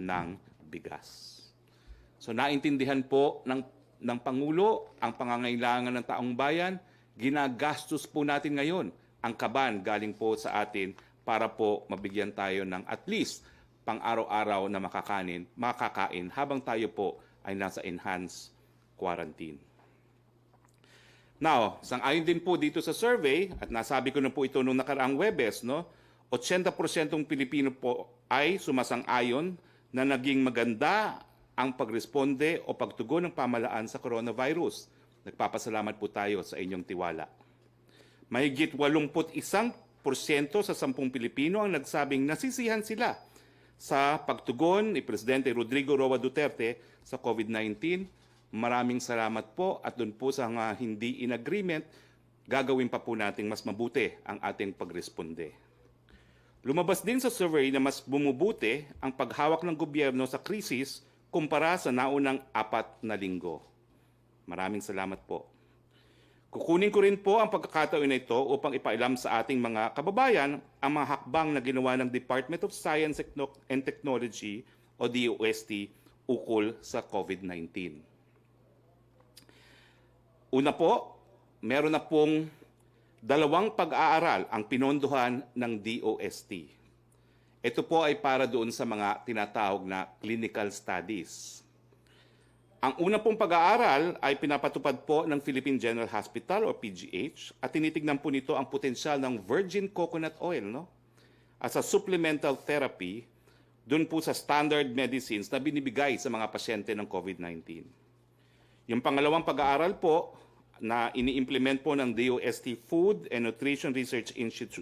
ng bigas. So naintindihan po ng Pangulo ang pangangailangan ng taong bayan. Ginagastos po natin ngayon ang kaban galing po sa atin para po mabigyan tayo ng at least pang-araw-araw na makakain habang tayo po ay nasa enhanced quarantine. Now, sang-ayon din po dito sa survey, at nasabi ko na po ito noong nakaraang Webes, no? 80% Pilipino po ay sumasang-ayon na naging maganda ang pagresponde o pagtugon ng pamahalaan sa coronavirus. Nagpapasalamat po tayo sa inyong tiwala. Mahigit 81% sa 10 Pilipino ang nagsabing nasisiyahan sila sa pagtugon ni Presidente Rodrigo Roa Duterte sa COVID-19. Maraming salamat po at doon po sa hindi in agreement, gagawin pa po natin mas mabuti ang ating pagresponde. Lumabas din sa survey na mas bumubuti ang paghawak ng gobyerno sa krisis kumpara sa naunang 4 na linggo. Maraming salamat po. Kukunin ko rin po ang pagkakataon na ito upang ipailam sa ating mga kababayan ang mga hakbang na ginawa ng Department of Science and Technology o DOST ukol sa COVID-19. Una po, meron na pong 2 pag-aaral ang pinondohan ng DOST. Ito po ay para doon sa mga tinatawag na clinical studies. Ang una pong pag-aaral ay pinapatupad po ng Philippine General Hospital o PGH at tinitignan po nito ang potensyal ng virgin coconut oil, no? As a supplemental therapy doon po sa standard medicines na binibigay sa mga pasyente ng COVID-19. Yung pangalawang pag-aaral po na ini-implement po ng DOST Food and Nutrition Research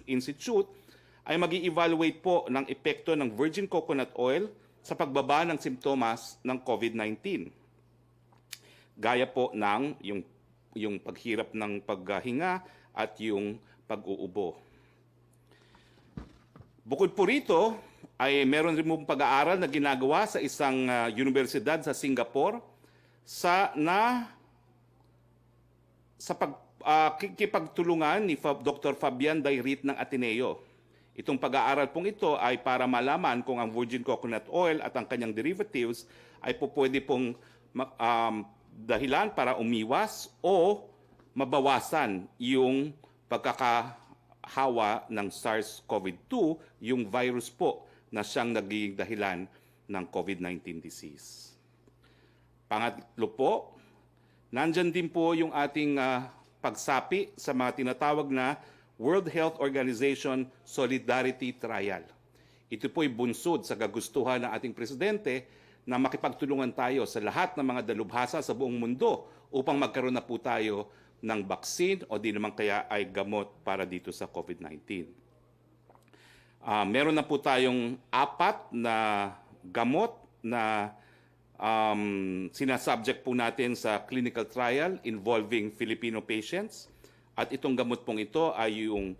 Institute ay mag-i-evaluate po ng epekto ng virgin coconut oil sa pagbaba ng simptomas ng COVID-19. Gaya po ng yung paghirap ng paghinga at yung pag-uubo. Bukod po rito, ay meron rin pong pag-aaral na ginagawa sa isang universidad sa Singapore sa pagkikipagtulungan ni Dr. Fabian Dairit ng Ateneo. Itong pag-aaral pong ito ay para malaman kung ang virgin coconut oil at ang kanyang derivatives ay pwede pong dahilan para umiwas o mabawasan yung pagkakahawa ng SARS-CoV-2, yung virus po na siyang naging dahilan ng COVID-19 disease. Pangatlo po, nandyan din po yung ating pagsapi sa mga tinatawag na World Health Organization Solidarity Trial. Ito po'y bunsod sa kagustuhan ng ating presidente na makipagtulungan tayo sa lahat ng mga dalubhasa sa buong mundo upang magkaroon na po tayo ng vaccine o di naman kaya ay gamot para dito sa COVID-19. Meron na po tayong 4 na gamot na sinasubject po natin sa clinical trial involving Filipino patients. At itong gamot pong ito ay yung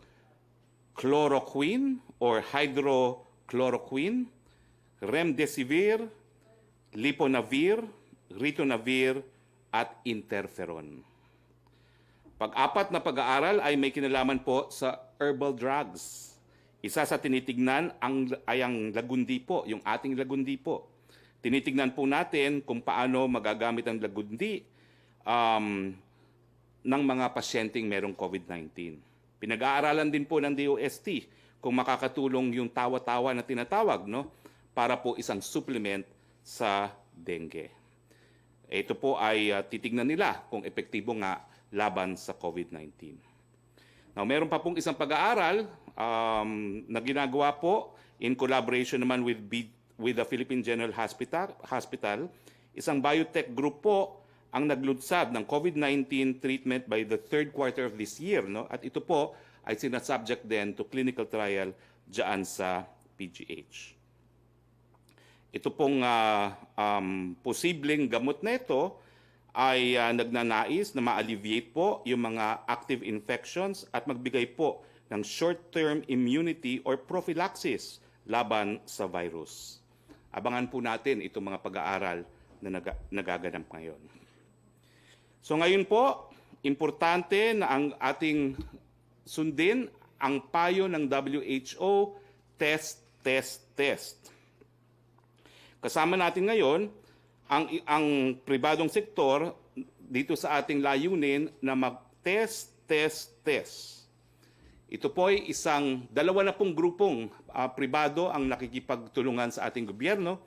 chloroquine or hydrochloroquine, remdesivir, liponavir, ritonavir, at interferon. Pag-4 na pag-aaral ay may kinalaman po sa herbal drugs. Isa sa tinitignan ay ang lagundi po, yung ating lagundi po. Tinitignan po natin kung paano magagamit ang lagundi ng mga pasyenteng merong COVID-19. Pinag-aaralan din po ng DOST kung makakatulong yung tawa-tawa na tinatawag, no, para po isang supplement sa dengue. Ito po ay titignan nila kung epektibo nga laban sa COVID-19. Now, meron pa pong isang pag-aaral na ginagawa po in collaboration naman with the Philippine General Hospital. Isang biotech group po ang naglunsad ng COVID-19 treatment by the 3rd quarter of this year, no? At ito po ay sinasubject din to clinical trial dyan sa PGH. Ito pong posibleng gamot na ito ay nagnanais na ma-alleviate po yung mga active infections at magbigay po ng short-term immunity or prophylaxis laban sa virus. Abangan po natin itong mga pag-aaral na nagaganap ngayon. So ngayon po, importante na ang ating sundin ang payo ng WHO, test, test, test. Kasama natin ngayon ang pribadong sektor dito sa ating layunin na mag-test, test, test. Ito po ay dalawa na pong grupong pribado ang nakikipagtulungan sa ating gobyerno.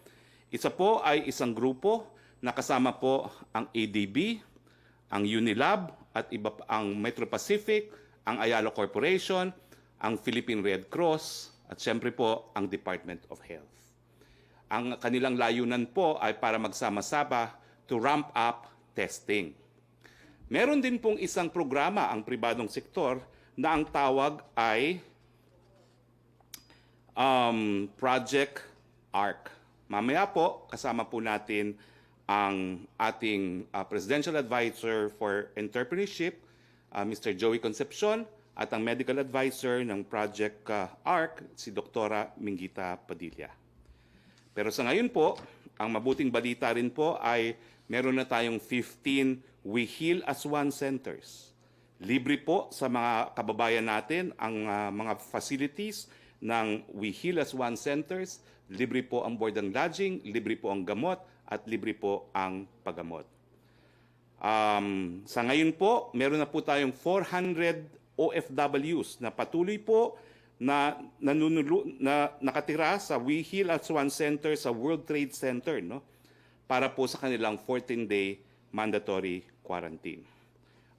Isa po ay isang grupo na kasama po ang ADB, ang Unilab, at ang Metro Pacific, ang Ayala Corporation, ang Philippine Red Cross, at siyempre po ang Department of Health. Ang kanilang layunan po ay para magsama-sama to ramp up testing. Meron din pong isang programa ang pribadong sektor na ang tawag ay Project ARC. Mamaya po, kasama po natin ang ating Presidential Advisor for Entrepreneurship, Mr. Joey Concepcion, at ang Medical Advisor ng Project ARC, si Dr. Mingita Padilla. Pero sa ngayon po, ang mabuting balita rin po ay meron na tayong 15 We Heal as One centers. Libre po sa mga kababayan natin ang mga facilities ng We Heal as One centers. Libre po ang board and lodging, libre po ang gamot, at libre po ang paggamot. Sa ngayon po, meron na po tayong 400 OFWs na patuloy po na nakatira sa We Heal as One Center sa World Trade Center, no? Para po sa kanilang 14-day mandatory quarantine.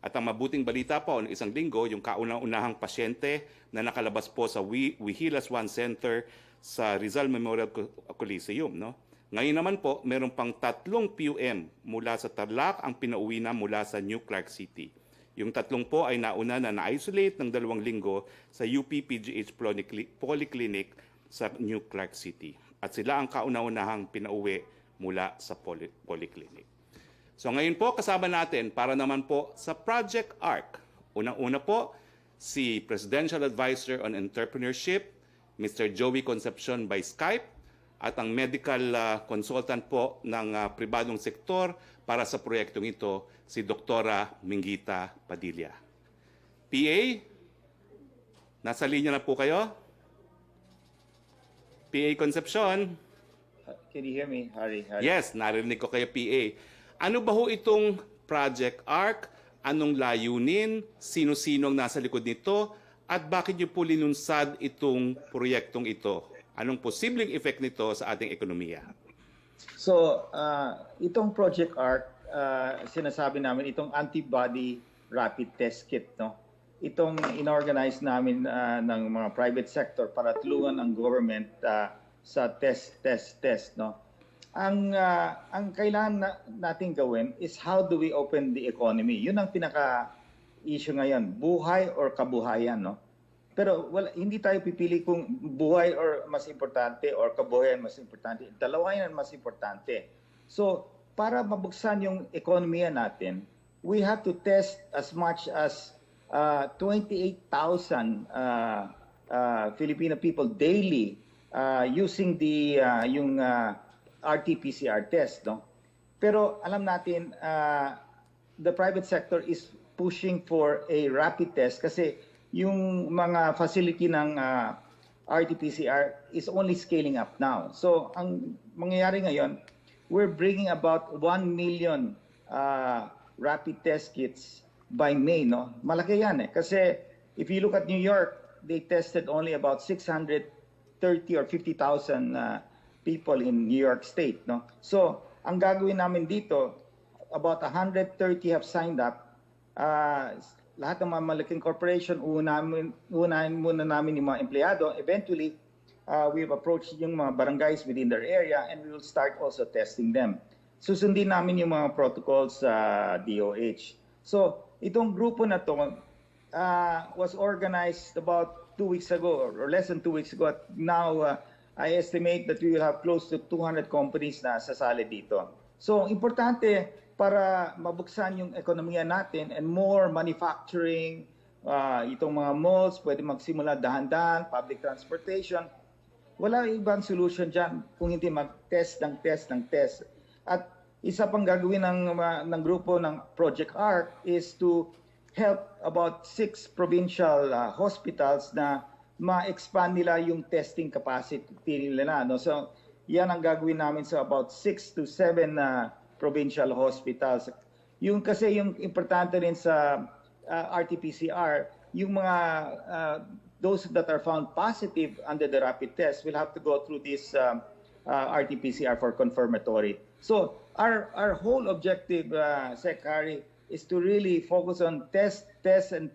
At ang mabuting balita po, ng isang linggo, yung kauna-unahang pasyente na nakalabas po sa We Heal as One Center sa Rizal Memorial Coliseum, no? Ngayon naman po, meron pang 3 PUM mula sa Tarlac ang pinauwi na mula sa New Clark City. Yung 3 po ay nauna na na-isolate ng 2 linggo sa UP-PGH Polyclinic sa New Clark City. At sila ang kauna-unahang pinauwi mula sa Polyclinic. So ngayon po, kasama natin para naman po sa Project ARC. Unang-una po, si Presidential Advisor on Entrepreneurship, Mr. Joey Concepcion by Skype, at ang medical consultant po ng pribadong sektor para sa proyektong ito, si Dr. Mingita Padilla. PA, nasa linya na po kayo? PA Concepcion? Can you hear me, Harry? Yes, narinig ko kayo, PA. Ano ba ho itong Project ARC? Anong layunin? Sino-sinong nasa likod nito? At bakit niyo po linunsad itong proyektong ito? Anong posibleng effect nito sa ating ekonomiya? So, itong Project ARC, sinasabi namin, itong antibody rapid test kit, no? Itong inorganize namin ng mga private sector para tulungan ang government sa test, no? Ang kailangan natin gawin is how do we open the economy? Yun ang pinaka-issue ngayon, buhay or kabuhayan, no? Pero hindi tayo pipili kung buhay or mas importante or kabuhayan mas importante. Dalawa yan mas importante. So, para mabuksan yung ekonomiya natin, we have to test as much as 28,000 Filipino people daily using yung RT-PCR test, no? Pero alam natin, the private sector is pushing for a rapid test kasi yung mga facility ng RT-PCR is only scaling up now. So, ang mangyayari ngayon, we're bringing about 1 million rapid test kits by May, no? Malaki yan eh. Kasi if you look at New York, they tested only about 630 or 50,000 people in New York State, no? So, ang gagawin namin dito, about 130 have signed up. Lahat ng mga malaking corporation, unahin muna namin yung mga empleyado. Eventually, we've approached yung mga barangays within their area and we will start also testing them. Susundin namin yung mga protocols sa DOH. So, itong grupo na to was organized about 2 weeks ago or less than 2 weeks ago. At now, I estimate that we will have close to 200 companies na sasali dito. So, importante para mabuksan yung ekonomiya natin and more manufacturing, itong mga malls, pwede magsimula dahan-dahan, public transportation. Wala ibang solution dyan kung hindi mag-test ng test. At isa pang gagawin ng grupo ng Project ARC is to help about 6 provincial hospitals na ma-expand nila yung testing capacity nila. No? So, yan ang gagawin namin sa about 6 to 7 provincial hospitals. Kasi yung importante rin sa RT-PCR, yung mga those that are found positive under the rapid test will have to go through this RT-PCR for confirmatory. So our whole objective, Secretary, is to really focus on test, and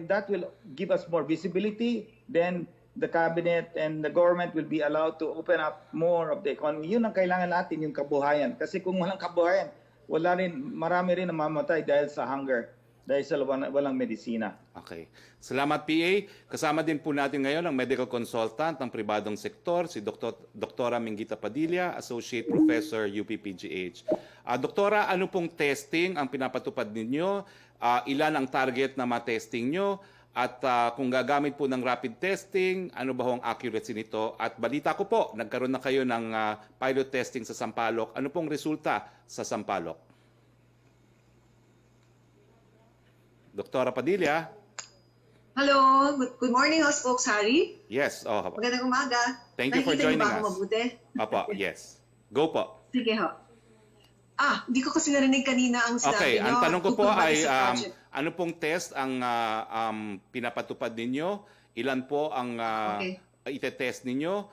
that will give us more visibility. Then the cabinet and the government will be allowed to open up more of the economy. Yun ang kailangan natin, yung kabuhayan. Kasi kung walang kabuhayan, marami rin namamatay dahil sa hunger, dahil sa walang medisina. Okay. Salamat, PA. Kasama din po natin ngayon ang medical consultant ng pribadong sektor, si Doktora Minggita Padilla, Associate Professor, UPPGH. Doktora, ano pong testing ang pinapatupad ninyo? Ilan ang target na ma-testing nyo? At kung gagamit po ng rapid testing, ano ba ang accuracy nito? At balita ko po, nagkaroon na kayo ng pilot testing sa Sampaloc. Ano pong resulta sa Sampaloc? Doktora Padilla? Hello, good morning, Host Folks Harry. Yes. Magandang umaga. Thank you for joining us. Nakikita niyo ba ako mabuti? Opo, yes. Go po. Sige ho. Hindi ko kasi narinig kanina ang sinabi Okay, ang tanong ko po ay ano pong test ang pinapatupad ninyo? Ilan po ang itetest ninyo?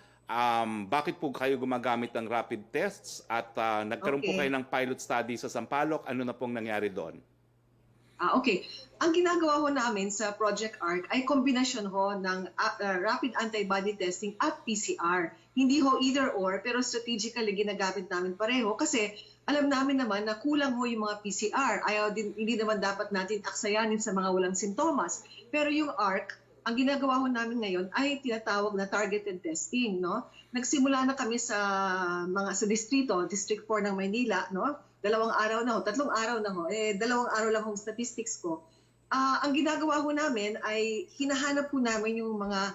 Bakit po kayo gumagamit ng rapid tests? At nagkaroon po kayo ng pilot study sa Sampaloc. Ano na pong nangyari doon? Okay. Ang ginagawa ho namin sa Project ARC ay kombinasyon ho ng rapid antibody testing at PCR. Hindi ho either or, pero strategically ginagamit namin pareho kasi alam namin naman na kulang ho yung mga PCR. Hindi naman dapat natin aksayanin sa mga walang sintomas. Pero yung ARC, ang ginagawa ho namin ngayon ay tinatawag na targeted testing. No? Nagsimula na kami sa distrito, District 4 ng Maynila, no? 2 araw na ho, 3 araw na ho, 2 araw lang ho statistics ko. Ang ginagawa ho namin ay hinahanap po namin yung mga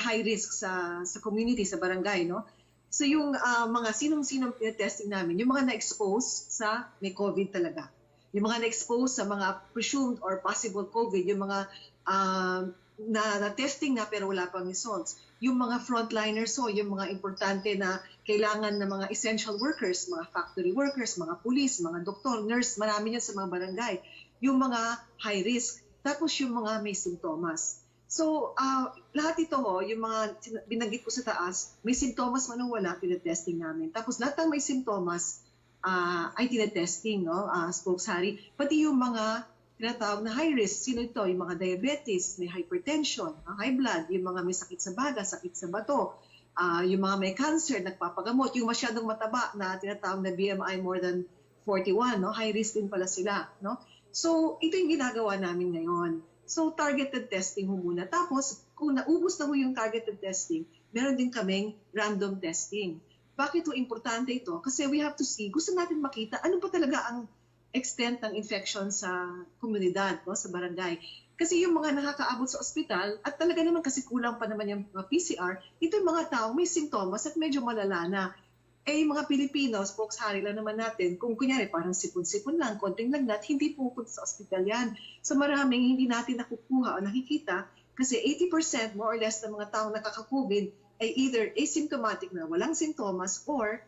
high risk sa community, sa barangay. No? So yung mga sinong-sinong pinatesting namin, yung mga na-expose sa may COVID talaga. Yung mga na-expose sa mga presumed or possible COVID, yung mga na-testing na pero wala pang results. Yung mga frontliners, yung mga importante na kailangan ng mga essential workers, mga factory workers, mga police, mga doktor, nurse, marami yan sa mga barangay. Yung mga high risk, tapos yung mga may sintomas. So, lahat ito yung mga binanggit ko sa taas, may sintomas man o wala, tinetesting namin. Tapos lahat ng may sintomas ay tinetesting, no? Spokes Harry. Pati yung mga tinatawag na high risk, sino ito? Yung mga diabetes, may hypertension, high blood, yung mga may sakit sa baga, sakit sa bato, yung mga may cancer, nagpapagamot, yung masyadong mataba na tinatawag na BMI more than 41, no? High risk din pala sila. No? So, ito yung ginagawa namin ngayon. So, targeted testing ho muna. Tapos, kung naubos na ho yung targeted testing, meron din kaming random testing. Bakit ho importante ito? Kasi we have to see, gusto natin makita ano pa talaga ang extent ng infection sa komunidad, no, sa barangay. Kasi yung mga nakakaabot sa ospital, at talaga naman kasi kulang pa naman yung mga PCR, ito yung mga tao may sintomas at medyo malala na. Yung mga Pilipino, Spokes Harry lang naman natin, kung kunyari parang sipon-sipon lang, konting lagnat, hindi pupunta sa ospital yan. So maraming hindi natin nakukuha o nakikita kasi 80% more or less ng mga taong nakaka-COVID ay either asymptomatic na walang sintomas or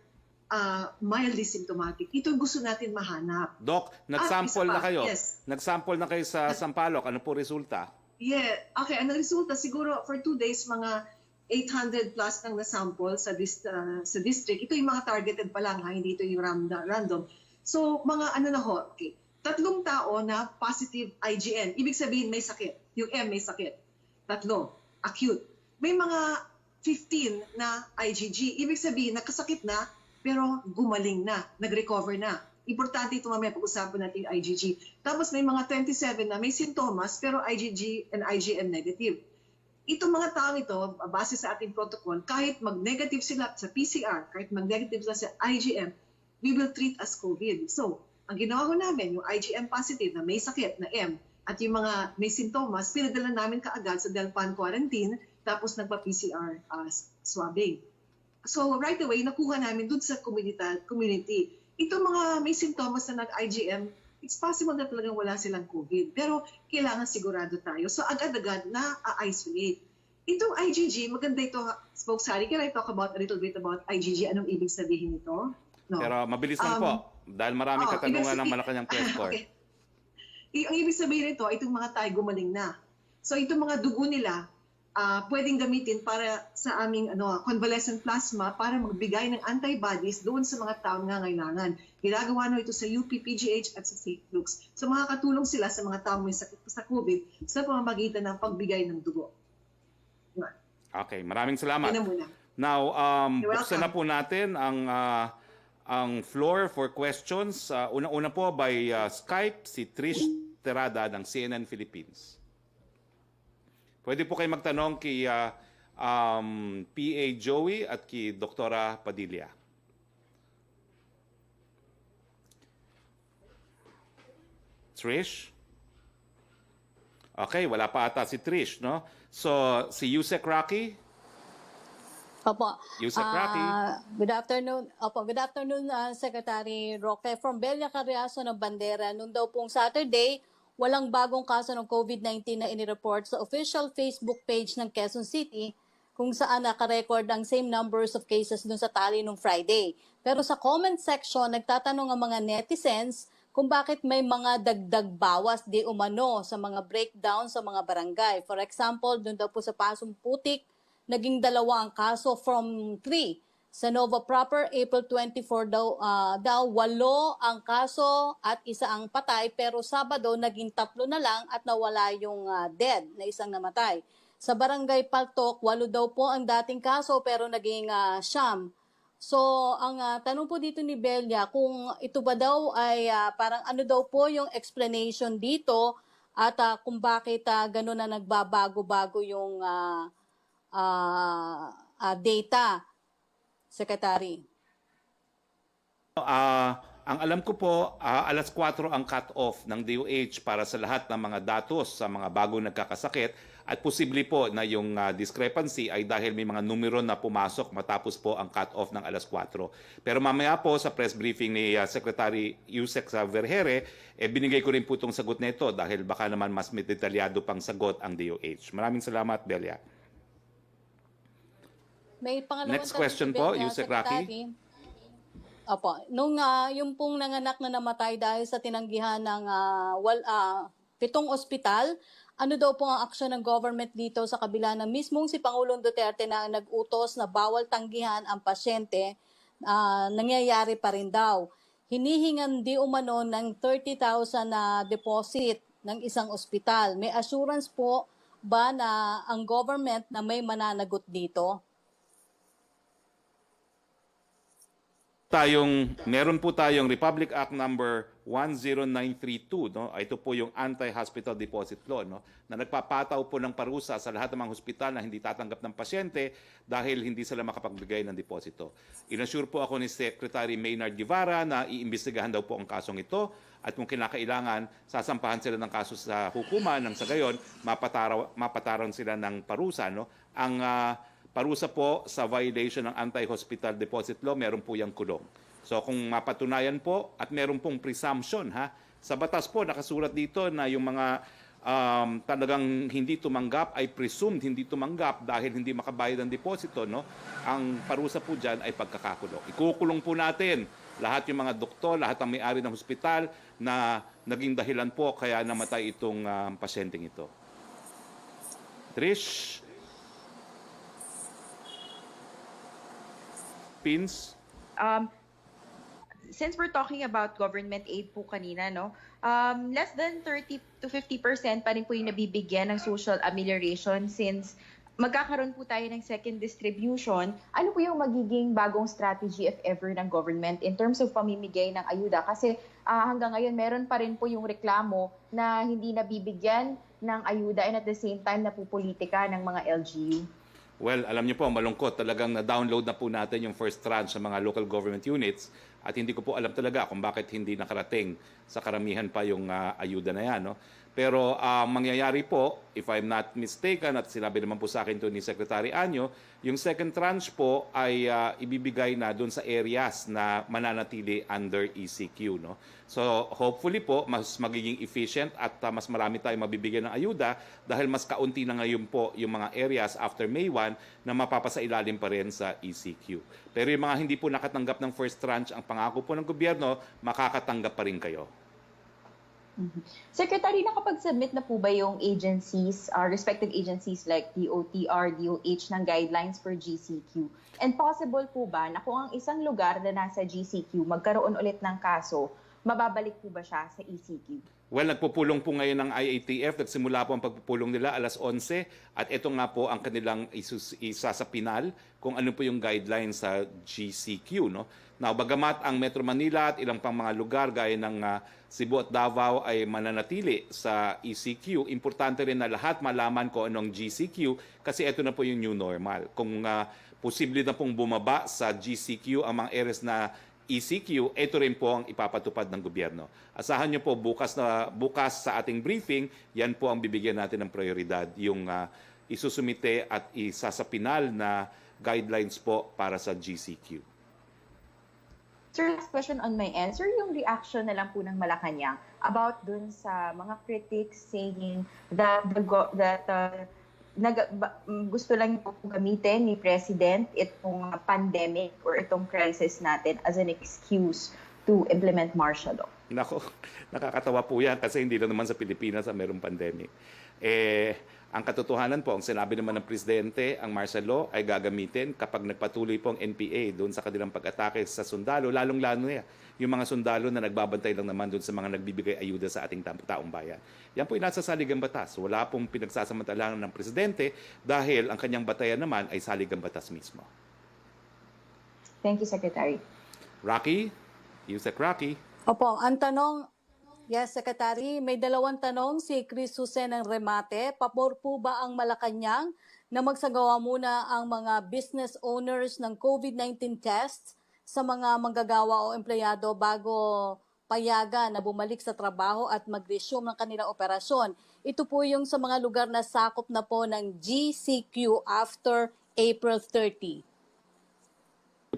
mildly symptomatic. Ito yung gusto natin mahanap. Doc, nag-sample na kayo. Yes. Nag-sample na kayo sa Sampaloc. Ano po resulta? Yeah. Okay, ang resulta siguro for 2 days mga 800 plus nang na-sample sa district. Ito yung mga targeted pa lang, hindi ito yung random. So mga okay. 3 tao na positive IgN. Ibig sabihin may sakit. Yung M may sakit. 3. Acute. May mga 15 na IgG. Ibig sabihin nakasakit na pero gumaling na, nag-recover na. Importante ito mamaya pag-usapan natin yung IgG. Tapos may mga 27 na may sintomas pero IgG and IgM negative. Itong mga taong ito, base sa ating protocol, kahit mag-negative sila sa PCR, kahit mag-negative sila sa IgM, we will treat as COVID. So, ang ginawa ko namin, yung IgM positive na may sakit na M, at yung mga may sintomas, pinadala namin kaagad sa Delpan quarantine, tapos nagpa-PCR swabbing. So right away, nakuha namin dun sa community. Itong mga may sintomas na nag-IgM, it's possible na talagang wala silang COVID. Pero kailangan sigurado tayo. So agad-agad na-isolate. Itong IgG, maganda ito, Spokesman. Can I talk about a little bit about IgG? Anong ibig sabihin nito? No. Pero mabilis lang po. Dahil maraming katanungan ng Malacanang Press Corps. Okay. Ang ibig sabihin nito, itong mga tayo gumaling na. So itong mga dugo nila, pwedeng gamitin para sa aming convalescent plasma para magbigay ng antibodies doon sa mga taong nangangailangan. Ginagawa na ito sa UP, PGH at sa St. Luke's. So makakatulong sila sa mga taong may sakit sa COVID sa pamamagitan ng pagbigay ng dugo. Yun. Okay, maraming salamat. Yan na muna. Now, You're buksan na po natin ang floor for questions. Una-una po by Skype, si Trish Terada ng CNN Philippines. Pwede po kayo magtanong kay PA Joey at kay Doktora Padilla. Trish? Okay, wala pa ata si Trish, no? So, si Yusek Roque? Opo. Yusek Roque? Good afternoon. Opo, good afternoon, Secretary Roque. From Belia Carriazo ng Bandera, noon daw pong Saturday, walang bagong kaso ng COVID-19 na inireport sa official Facebook page ng Quezon City kung saan nakarecord ang same numbers of cases dun sa tally nung Friday. Pero sa comment section, nagtatanong ang mga netizens kung bakit may mga dagdag bawas di umano sa mga breakdown sa mga barangay. For example, dun daw po sa Pasong Putik, naging 2 ang kaso from 3. Sa Nova Proper, April 24 daw 8 ang kaso at 1 ang patay, pero Sabado naging 3 na lang at nawala yung dead na 1 namatay. Sa Barangay Paltok, 8 daw po ang dating kaso pero naging 9. So, ang tanong po dito ni Belia, kung ito ba daw ay parang ano daw po yung explanation dito at kung bakit gano'n na nagbabago-bago yung data, Secretary. Ang alam ko po, alas 4 ang cut-off ng DOH para sa lahat ng mga datos sa mga bagong nagkakasakit at posible po na yung discrepancy ay dahil may mga numero na pumasok matapos po ang cut-off ng alas 4. Pero mamaya po sa press briefing ni Secretary Yusek Vergere, binigay ko rin po itong sagot nito dahil baka naman mas may detalyado pang sagot ang DOH. Maraming salamat, Belia. May pangalawang Next question po, Yusek Roque. Opo, nung yung pong nanganak na namatay dahil sa tinanggihan ng 7 ospital, ano daw po ang aksyon ng government dito sa kabila ng mismong si Pangulong Duterte na nag-utos na bawal tanggihan ang pasyente, nangyayari pa rin daw. Hinihingan di umano ng 30,000 na deposit ng isang ospital. May assurance po ba na ang government na may mananagot dito? Meron po tayong Republic Act number 10932, no? Ito po yung Anti-Hospital Deposit Law, no? Na nagpapataw po ng parusa sa lahat ng mga hospital na hindi tatanggap ng pasyente dahil hindi sila makapagbigay ng deposito. Inassure po ako ni Secretary Maynard Guevara na iimbestigahan daw po ang kasong ito at kung kinakailangan, sasampahan sila ng kaso sa hukuman nang sa gayon mapataran sila ng parusa, no? Ang parusa po sa violation ng Anti-Hospital Deposit Law, meron po yung kulong. So kung mapatunayan po at meron pong presumption, sa batas po nakasulat dito na yung mga talagang hindi tumanggap ay presumed hindi tumanggap dahil hindi makabayad ng deposito, no? Ang parusa po dyan ay pagkakakulong. Ikukulong po natin lahat yung mga doktor, lahat ng may-ari ng hospital na naging dahilan po kaya namatay itong pasyenteng ito. Trish? Pins? Since we're talking about government aid po kanina, no? Less than 30 to 50% pa rin po yung nabibigyan ng social amelioration since magkakaroon po tayo ng second distribution. Ano po yung magiging bagong strategy if ever ng government in terms of pamimigay ng ayuda? Kasi hanggang ngayon meron pa rin po yung reklamo na hindi nabibigyan ng ayuda and at the same time napupolitika ng mga LGU. Well, alam niyo po, malungkot. Talagang na-download na po natin yung first tranche sa mga local government units at hindi ko po alam talaga kung bakit hindi nakarating sa karamihan pa yung ayuda na yan, no? Pero mangyayari po, if I'm not mistaken, at sinabi naman po sa akin to ni Secretary Anyo, yung second tranche po ay ibibigay na doon sa areas na mananatili under ECQ. No? So hopefully po, mas magiging efficient at mas marami tayong mabibigyan ng ayuda dahil mas kaunti na ngayon po yung mga areas after May 1 na mapapasailalim pa rin sa ECQ. Pero yung mga hindi po nakatanggap ng first tranche, ang pangako po ng gobyerno, makakatanggap pa rin kayo. Secretary, nakapag-submit na po ba yung agencies, respective agencies like DOTR, DOH ng guidelines for GCQ? And possible po ba na kung ang isang lugar na nasa GCQ magkaroon ulit ng kaso, mababalik po ba siya sa ECQ? Well, nagpupulong po ngayon ng IATF. Nagsimula po ang pagpupulong nila alas 11 at ito nga po ang kanilang isa sa pinal kung ano po yung guidelines sa GCQ. No? Now, bagamat ang Metro Manila at ilang pang mga lugar gaya ng Cebu at Davao ay mananatili sa ECQ, importante rin na lahat malaman kung anong GCQ kasi ito na po yung new normal. Kung posible na pong bumaba sa GCQ ang mga areas na ECQ, ito rin po ang ipapatupad ng gobyerno. Asahan niyo po bukas sa ating briefing, yan po ang bibigyan natin ng prioridad, yung isusumite at isasapinal na guidelines po para sa GCQ. Sir, last question on my end. Sir, yung reaction na lang po ng Malacanang about dun sa mga critics saying that gusto lang po gamitin ni President itong pandemic or itong crisis natin as an excuse to implement martial law. Nako, nakakatawa po yan kasi hindi lang naman sa Pilipinas ang mayroong pandemic. Ang katotohanan po, ang sinabi naman ng Presidente, ang martial law ay gagamitin kapag nagpatuloy po ang NPA doon sa kanilang pag-atake sa sundalo, lalong-lalo na yung mga sundalo na nagbabantay lang naman doon sa mga nagbibigay ayuda sa ating taong bayan. Yan po ay nasa saligang batas. Wala pong pinagsasamantalanan ng Presidente dahil ang kanyang batayan naman ay saligang batas mismo. Thank you, Secretary. Rocky? Yusek Rocky? Opo, ang tanong, yes, Secretary, may dalawang tanong si Chris Jose ng Remate. Pabor po ba ang Malacanang na magsagawa muna ang mga business owners ng COVID-19 tests sa mga manggagawa o empleyado bago payagan na bumalik sa trabaho at mag-resume ng kanilang operasyon? Ito po yung sa mga lugar na sakop na po ng GCQ after April 30.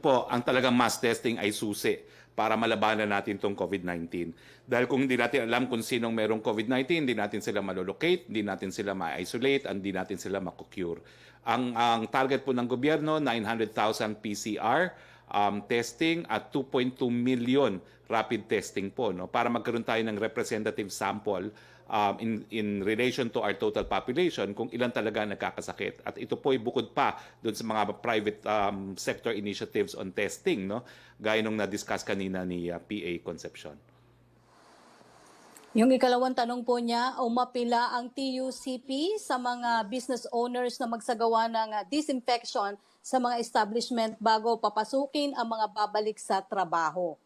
Po, ang talagang mass testing ay susi para malabanan natin itong COVID-19. Dahil kung hindi natin alam kung sinong merong COVID-19, hindi natin sila malolocate, hindi natin sila ma-isolate, hindi natin sila makukure. Ang target po ng gobyerno, 900,000 PCR testing at 2.2 million rapid testing po, no, para magkaroon tayo ng representative sample in relation to our total population kung ilan talaga nagkakasakit. At ito po ay bukod pa doon sa mga private sector initiatives on testing, no, gaya nung na-discuss kanina ni PA Concepcion. Yung ikalawang tanong po niya, umapila ang TUCP sa mga business owners na magsagawa ng disinfection sa mga establishment bago papasukin ang mga babalik sa trabaho.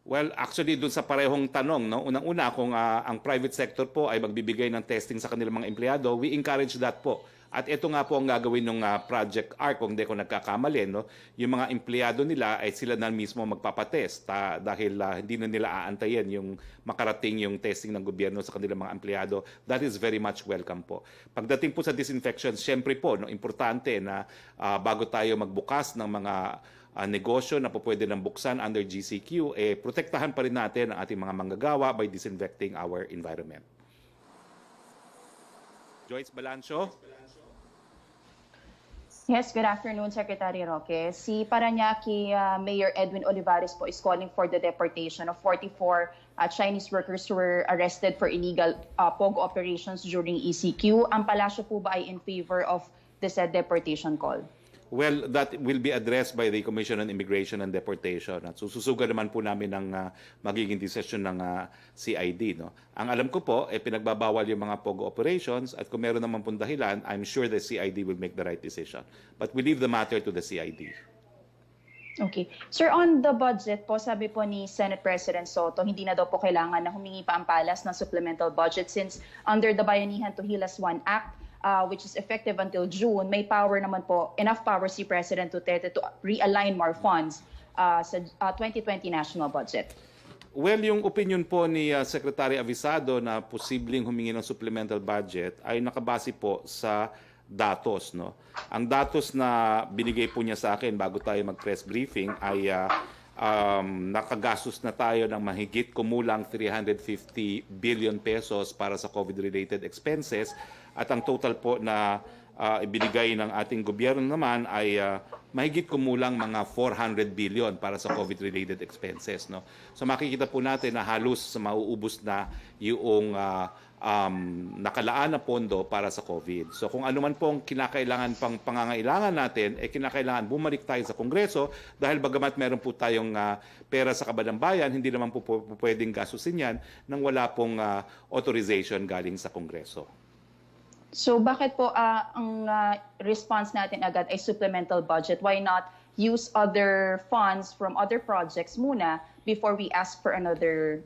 Well, actually, doon sa parehong tanong, no? Unang-una, kung ang private sector po ay magbibigay ng testing sa kanilang mga empleyado, we encourage that po. At ito nga po ang gagawin ng Project ARC, kung hindi ko nagkakamali, no? Yung mga empleyado nila ay sila na mismo magpapatest dahil hindi na nila aantayin yung makarating yung testing ng gobyerno sa kanilang mga empleyado. That is very much welcome po. Pagdating po sa disinfection, syempre po, no, importante na bago tayo magbukas ng mga negosyo na po pwede nang buksan under GCQ, protektahan pa rin natin ang ating mga manggagawa by disinfecting our environment. Joyce Balancio? Yes, good afternoon, Secretary Roque. Si Parañaque Mayor Edwin Olivares po is calling for the deportation of 44 Chinese workers who were arrested for illegal POG operations during ECQ. Ang palasyo po ba ay in favor of the said deportation call? Well, that will be addressed by the Commission on Immigration and Deportation. At sususugan naman po namin ng magiging decision ng CID. No? Ang alam ko po, pinagbabawal yung mga POGO operations at kung meron naman pong dahilan, I'm sure the CID will make the right decision. But we leave the matter to the CID. Okay. Sir, on the budget po, sabi po ni Senate President Soto, hindi na daw po kailangan na humingi pa ang palas ng supplemental budget since under the Bayanihan to Hilas 1 Act, which is effective until June, may power naman po, enough power si President Duterte to realign more funds sa 2020 national budget. Well, yung opinion po ni Secretary Avisado na posibleng humingi ng supplemental budget ay nakabase po sa datos, no. Ang datos na binigay po niya sa akin bago tayo mag-press briefing ay nakagastos na tayo ng mahigit kumulang 350 billion pesos para sa COVID-related expenses at ang total po na ibinigay ng ating gobyerno naman ay mahigit kumulang mga 400 billion para sa COVID-related expenses, no. So makikita po natin na halos mauubos na yung nakalaan na pondo para sa COVID. So kung ano man pong kinakailangan pang pangangailangan natin, kinakailangan bumalik tayo sa Kongreso dahil bagamat meron po tayong pera sa kaban ng bayan, hindi naman po pwedeng gastusin yan nang wala pong authorization galing sa Kongreso. So bakit po ang response natin agad ay supplemental budget? Why not use other funds from other projects muna before we ask for another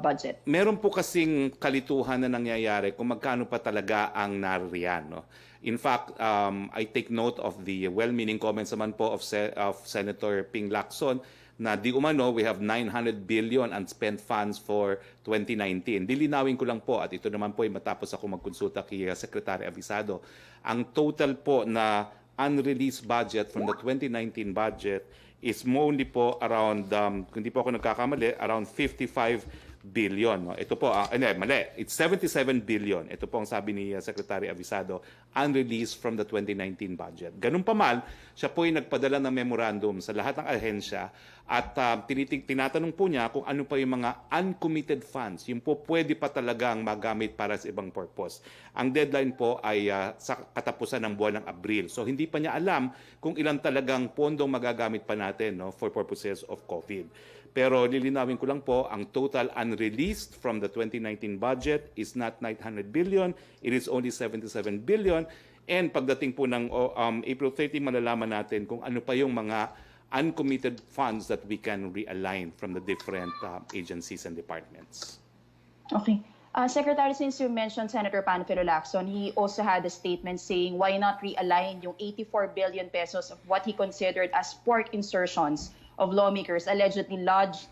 budget? Meron po kasing kalituhan na nangyayari kung magkano pa talaga ang naririyan, no? In fact, I take note of the well-meaning comments naman po of Senator Ping Lacson na di umano we have 900 billion unspent funds for 2019. Dilinawin ko lang po at ito naman po ay matapos ako magkonsulta kay Secretary Avisado. Ang total po na unreleased budget from the 2019 budget is only po around, kung di po ako nagkakamali, around 55 billion. No? Ito po, mali. It's 77 billion. Ito po ang sabi ni Secretary Avisado, unreleased from the 2019 budget. Ganun pa man, siya po ay nagpadala ng memorandum sa lahat ng ahensya at tinatanong po niya kung ano pa yung mga uncommitted funds. Yung po pwede pa talagang magamit para sa ibang purpose. Ang deadline po ay sa katapusan ng buwan ng Abril. So hindi pa niya alam kung ilan talagang pondong magagamit pa natin, no, for purposes of COVID. Pero lilinawin ko lang po, ang total unreleased from the 2019 budget is not 900 billion, it is only 77 billion. And pagdating po ng April 30, malalaman natin kung ano pa yung mga uncommitted funds that we can realign from the different agencies and departments. Okay. Secretary, since you mentioned Senator Panfilo Lacson, he also had a statement saying why not realign yung 84 billion pesos of what he considered as pork insertions of lawmakers allegedly lodged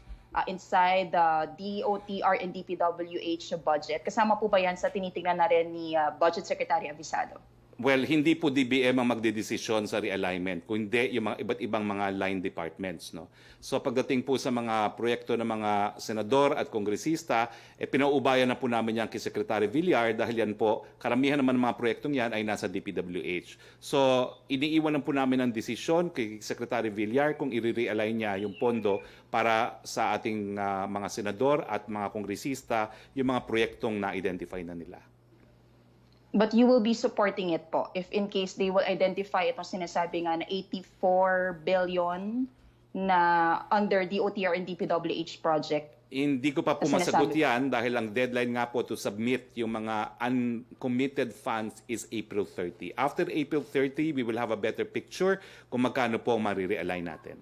inside the DOTR and DPWH budget. Kasama po ba yan sa tinitingnan na rin ni Budget Secretary Avisado? Well, hindi po DBM ang magdedesisyon sa realignment, kundi yung mga iba't ibang mga line departments, no. So pagdating po sa mga proyekto ng mga senador at kongresista, pinauubayan na po namin yan kay Secretary Villar dahil yan po, karamihan naman ng mga proyektong yan ay nasa DPWH. So iniiwan na po namin ang desisyon kay Secretary Villar kung i-realign niya yung pondo para sa ating mga senador at mga kongresista, yung mga proyektong na-identify na nila. But you will be supporting it po if in case they will identify itong sinasabi nga na 84 billion na under DOTR and DPWH project. Hindi ko pa po masagot yan dahil ang deadline nga po to submit yung mga uncommitted funds is April 30. After April 30, we will have a better picture kung magkano po ang marirealign natin.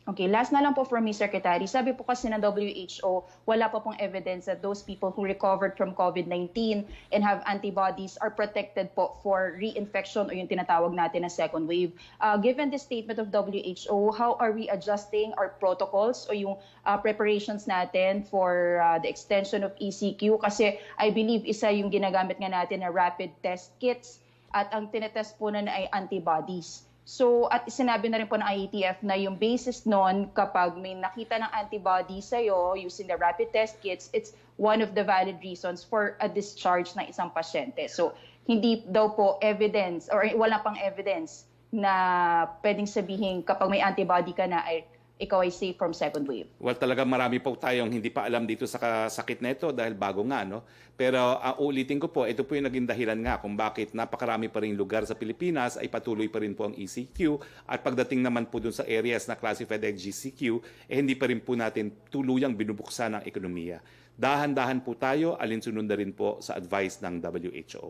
Okay, last na lang po from me, Secretary. Sabi po kasi ng WHO, wala pa pong evidence that those people who recovered from COVID-19 and have antibodies are protected po for reinfection o yung tinatawag natin na second wave. Given the statement of WHO, how are we adjusting our protocols o yung preparations natin for the extension of ECQ? Kasi I believe isa yung ginagamit nga natin na rapid test kits at ang tinetest po na ay antibodies. So, at sinabi na rin po ng IATF na yung basis nun, kapag may nakita ng antibody sa'yo using the rapid test kits, it's one of the valid reasons for a discharge ng isang pasyente. So, hindi daw po evidence or wala pang evidence na pwedeng sabihin kapag may antibody ka na ay ikaw ay safe from second wave. Well, talaga marami po tayong hindi pa alam dito sa sakit na ito dahil bago nga, no? Pero ulitin ko po, ito po yung naging dahilan nga kung bakit napakarami pa rin lugar sa Pilipinas ay patuloy pa rin po ang ECQ at pagdating naman po dun sa areas na classified as GCQ, hindi pa rin po natin tuluyang binubuksan ang ekonomiya. Dahan-dahan po tayo, alinsunod na rin po sa advice ng WHO.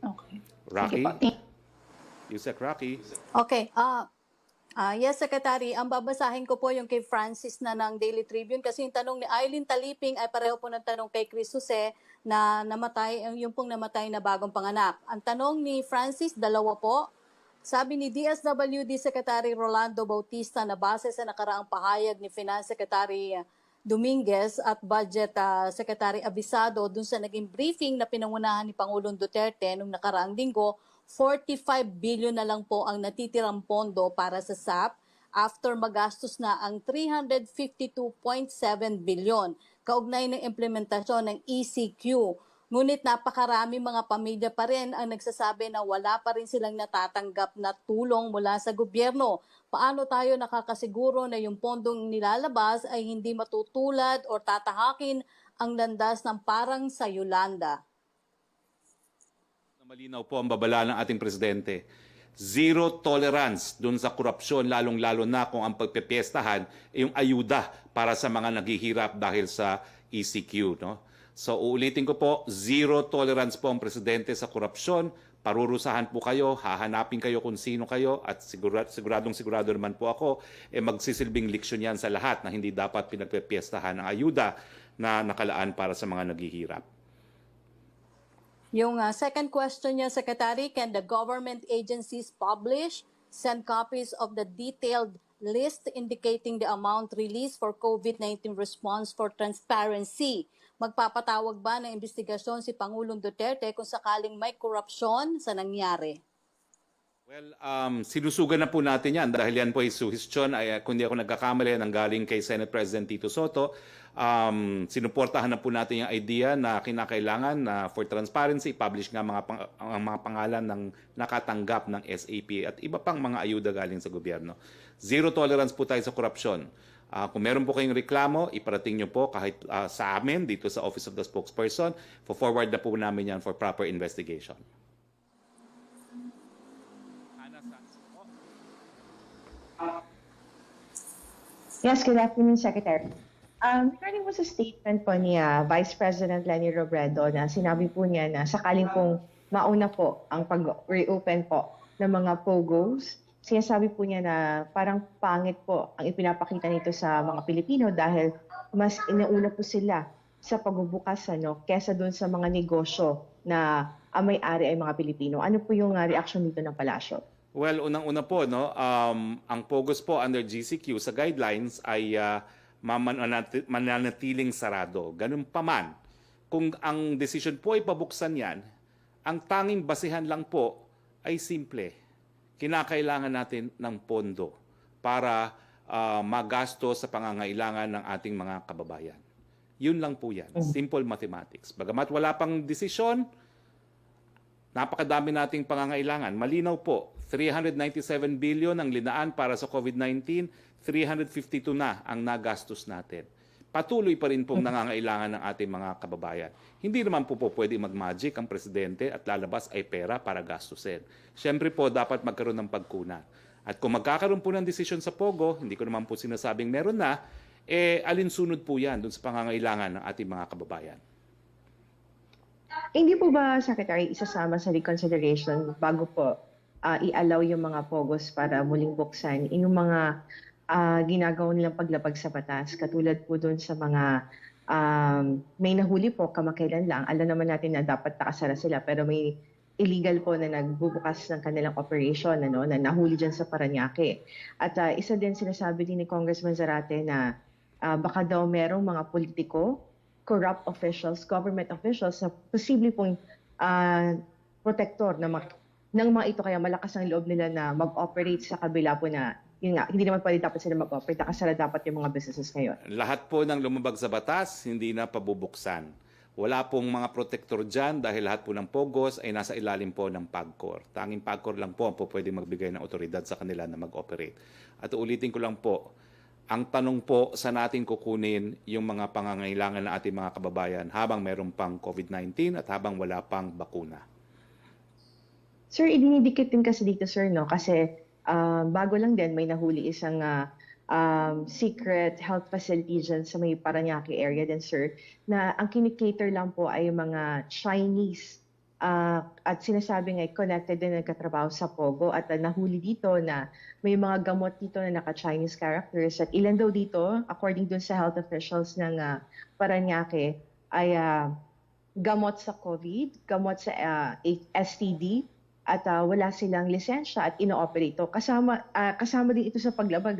Okay. Rocky? Yusek Rocky? Okay. Yes, Secretary. Ang babasahin ko po yung kay Francis na ng Daily Tribune kasi yung tanong ni Eileen Taliping ay pareho po ng tanong kay Chris Jose na namatay, yung pong namatay na bagong panganak. Ang tanong ni Francis, dalawa po. Sabi ni DSWD Secretary Rolando Bautista na base sa nakaraang pahayag ni Finance Secretary Dominguez at Budget Secretary Abisado dun sa naging briefing na pinangunahan ni Pangulong Duterte noong nakaraang linggo, 45 billion na lang po ang natitirang pondo para sa SAP after magastos na ang 352.7 billion kaugnay ng implementasyon ng ECQ. Ngunit napakarami mga pamilya pa rin ang nagsasabi na wala pa rin silang natatanggap na tulong mula sa gobyerno. Paano tayo nakakasiguro na yung pondong nilalabas ay hindi matutulad o tatahakin ang landas ng parang sa Yolanda? Malinaw po ang babala ng ating presidente. Zero tolerance dun sa korupsyon, lalong-lalo na kung ang pagpepiestahan ay yung ayuda para sa mga naghihirap dahil sa ECQ. No? So uulitin ko po, zero tolerance po ang presidente sa korupsyon. Parurusahan po kayo, hahanapin kayo kung sino kayo at siguradong-sigurado naman po ako, magsisilbing leksyon yan sa lahat na hindi dapat pinagpepiestahan ng ayuda na nakalaan para sa mga naghihirap. Yung second question niya, Secretary, can the government agencies publish, send copies of the detailed list indicating the amount released for COVID-19 response for transparency? Magpapatawag ba ng investigasyon si Pangulong Duterte kung sakaling may korupsyon sa nangyari? Well, sinusugan na po natin yan dahil yan po ay suhestyon, kung di ako nagkakamali, nanggaling kay Senate President Tito Soto. Sinuportahan na po natin yung idea na kinakailangan na for transparency, publish nga ang mga pangalan ng nakatanggap ng SAP at iba pang mga ayuda galing sa gobyerno. Zero tolerance po tayo sa korupsyon. Kung meron po kayong reklamo, iparating nyo po kahit sa amin dito sa Office of the Spokesperson. For-forward na po namin yan for proper investigation. Yes, good afternoon, Secretary. Regarding po sa statement po ni Vice President Leni Robredo na sinabi po niya na sakaling pong mauna po ang pag-reopen po ng mga POGOs, sinasabi po niya na parang pangit po ang ipinapakita nito sa mga Pilipino dahil mas inauna po sila sa pagbubukas kesa doon sa mga negosyo na ang may-ari ay mga Pilipino. Ano po yung reaction dito ng palasyo? Well, unang-una po, ang POGOs po under GCQ sa guidelines ay mananatiling sarado. Ganun pa man, kung ang decision po ay pabuksan yan, ang tanging basihan lang po ay simple. Kinakailangan natin ng pondo para magasto sa pangangailangan ng ating mga kababayan. Yun lang po yan. Simple mathematics. Bagamat wala pang desisyon, napakadami nating pangangailangan. Malinaw po, 397 billion ang linaan para sa COVID-19, 352 na ang nagastos natin. Patuloy pa rin pong nangangailangan ng ating mga kababayan. Hindi naman po pwede mag-magic ang presidente at lalabas ay pera para gastusin. Siyempre po, dapat magkaroon ng pagkunan. At kung magkakaroon po ng desisyon sa POGO, hindi ko naman po sinasabing meron na, alinsunod po yan dun sa pangangailangan ng ating mga kababayan. Hindi po ba, Secretary, isasama sa reconsideration bago po i-allow yung mga POGOs para muling buksan yung mga ginagawa nilang paglabag sa batas, katulad po doon sa mga may nahuli po kamakailan lang. Alam naman natin na dapat nakasara sila pero may illegal po na nagbubukas ng kanilang operation na nahuli dyan sa Parañaque. At isa din sinasabi din ni Congressman Zarate na baka daw merong mga politiko, corrupt officials, government officials na posible pong protector ng mga ito, kaya malakas ang loob nila na mag-operate sa kabila po na yun nga, hindi naman pwede dapat sila mag-operate. Nakasara dapat yung mga businesses ngayon. Lahat po ng lumabag sa batas, hindi na pabubuksan. Wala pong mga protector dyan dahil lahat po ng POGOs ay nasa ilalim po ng PAGCOR. Tanging PAGCOR lang po ang pwede magbigay ng otoridad sa kanila na mag-operate. At ulitin ko lang po, ang tanong po sa natin kukunin yung mga pangangailangan ng ating mga kababayan habang meron pang COVID-19 at habang wala pang bakuna. Sir, idinidikit din kasi dito, sir, kasi bago lang din may nahuli isang secret health facility dyan sa may Parañaque area din, sir, na ang kinikater lang po ay mga Chinese at sinasabi nga connected din nagkatrabaho sa POGO at nahuli dito na may mga gamot dito na naka-Chinese characters at ilan daw dito, according dun sa health officials ng Parañaque, ay gamot sa COVID, gamot sa STD, at wala silang lisensya at ino-operate ito. Kasama din ito sa paglabag,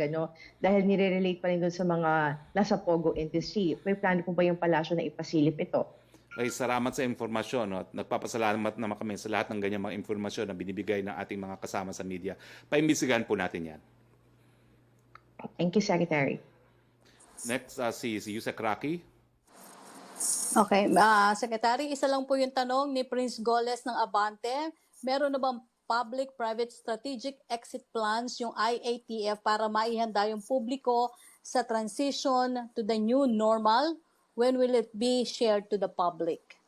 dahil nire-relate pa rin doon sa mga nasa Pogo industry. May plano po ba yung palasyo na ipasilip ito? Ay, salamat sa informasyon. No? At nagpapasalamat naman kami sa lahat ng ganyan mga informasyon na binibigay ng ating mga kasama sa media. Paimbisigan po natin yan. Thank you, Secretary. Next, si Yusek Roque. Okay, Secretary, isa lang po yung tanong ni Prince Goles ng Abante. Meron na bang public-private strategic exit plans yung IATF para maihanda yung publiko sa transition to the new normal? When will it be shared to the public?